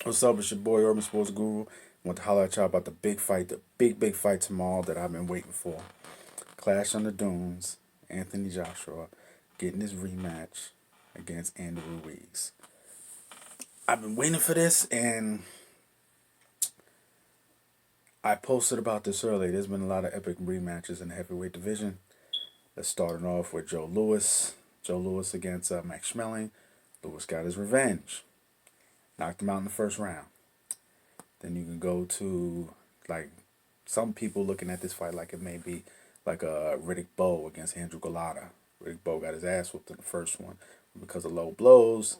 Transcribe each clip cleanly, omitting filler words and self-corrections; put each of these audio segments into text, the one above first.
What's up? It's your boy Urban Sports Guru. I want to holler at y'all about the big fight, the big fight tomorrow that I've been waiting for. Clash on the Dunes. Anthony Joshua getting his rematch against Andrew Ruiz. I've been waiting for this, and I posted about this earlier. There's been a lot of epic rematches in the heavyweight division. Let's start it off with Joe Louis. Joe Louis against Max Schmeling. Louis got his revenge. Knocked him out in the first round. Then you can go to like some people looking at this fight like it may be like a Riddick Bowe against Andrew Golota. Riddick Bowe got his ass whooped in the first one because of low blows.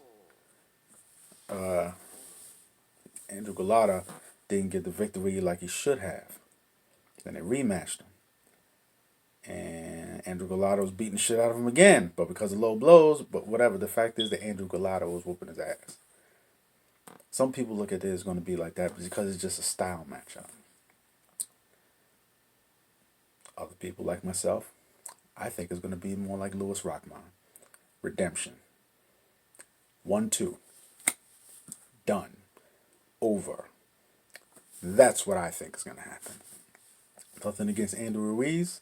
Andrew Golota didn't get the victory like he should have. Then they rematched him, and Andrew Golota was beating the shit out of him again, but because of low blows. But whatever. The fact is that Andrew Golota was whooping his ass. Some people look at it as going to be like that because it's just a style matchup. Other people like myself, I think it's going to be more like Louis Rockman. Redemption. 1-2. Done. Over. That's what I think is going to happen. Nothing against Andrew Ruiz,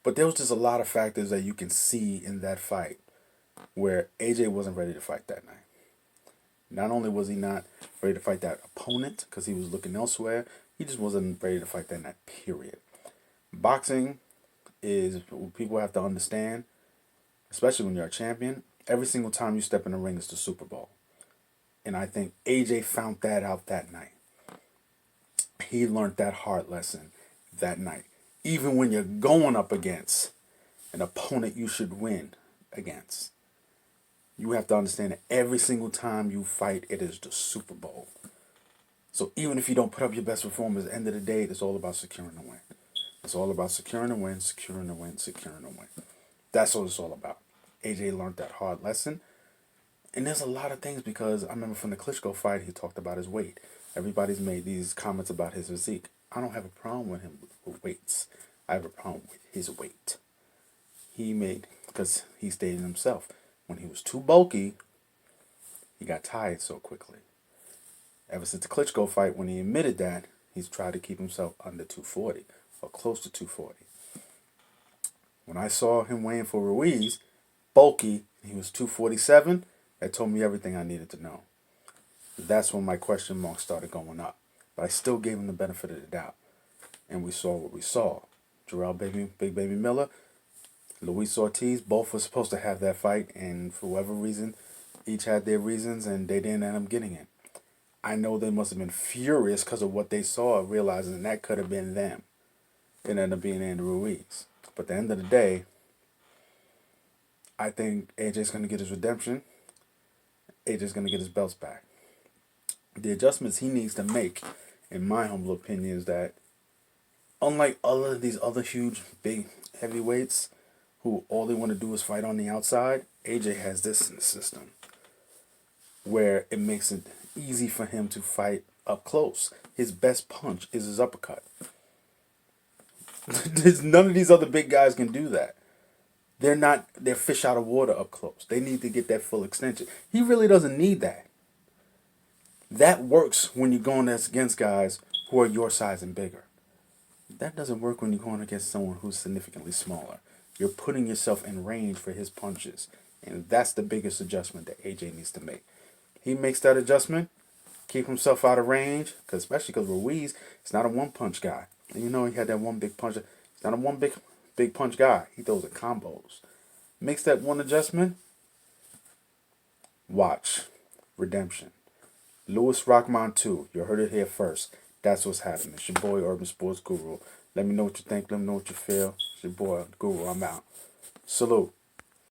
but there was just a lot of factors that you can see in that fight where AJ wasn't ready to fight that night. Not only was he not ready to fight that opponent because he was looking elsewhere, he just wasn't ready to fight that night, period. Boxing is people have to understand, especially when you're a champion, every single time you step in the ring is the Super Bowl. And I think AJ found that out that night. He learned that hard lesson that night. Even when you're going up against an opponent you should win against, you have to understand that every single time you fight, it is the Super Bowl. So even if you don't put up your best performance, at the end of the day, it's all about securing the win. It's all about securing the win, securing the win, securing the win. That's what it's all about. AJ learned that hard lesson. And there's a lot of things because I remember from the Klitschko fight, he talked about his weight. Everybody's made these comments about his physique. I don't have a problem with him with weights. I have a problem with his weight. Because he stated himself, when he was too bulky, he got tired so quickly. Ever since the Klitschko fight, when he admitted that, he's tried to keep himself under 240 or close to 240. When I saw him weighing for Ruiz, bulky, he was 247, that told me everything I needed to know. That's when my question marks started going up. But I still gave him the benefit of the doubt. And we saw what we saw. Big Baby Miller, Luis Ortiz, both were supposed to have that fight, and for whatever reason, each had their reasons, and they didn't end up getting it. I know they must have been furious because of what they saw, realizing that could have been them. It ended up being Andrew Ruiz. But at the end of the day, I think AJ's going to get his redemption. AJ's going to get his belts back. The adjustments he needs to make, in my humble opinion, is that unlike all of these other huge, big heavyweights who all they want to do is fight on the outside, AJ has this in the system where it makes it easy for him to fight up close. His best punch is his uppercut. None of these other big guys can do that. They're fish out of water up close. They need to get that full extension. He really doesn't need that. That works when you're going against guys who are your size and bigger. That doesn't work when you're going against someone who's significantly smaller. You're putting yourself in range for his punches. And that's the biggest adjustment that AJ needs to make. He makes that adjustment, keep himself out of range, especially because Ruiz is not a one-punch guy. And you know he had that one big punch. He's not a one big punch guy. He throws in combos. Makes that one adjustment, watch. Redemption. Louis Rockman 2. You heard it here first. That's what's happening. It's your boy, Urban Sports Guru. Let me know what you think. Let me know what you feel. It's your boy, Guru. I'm out. Salute.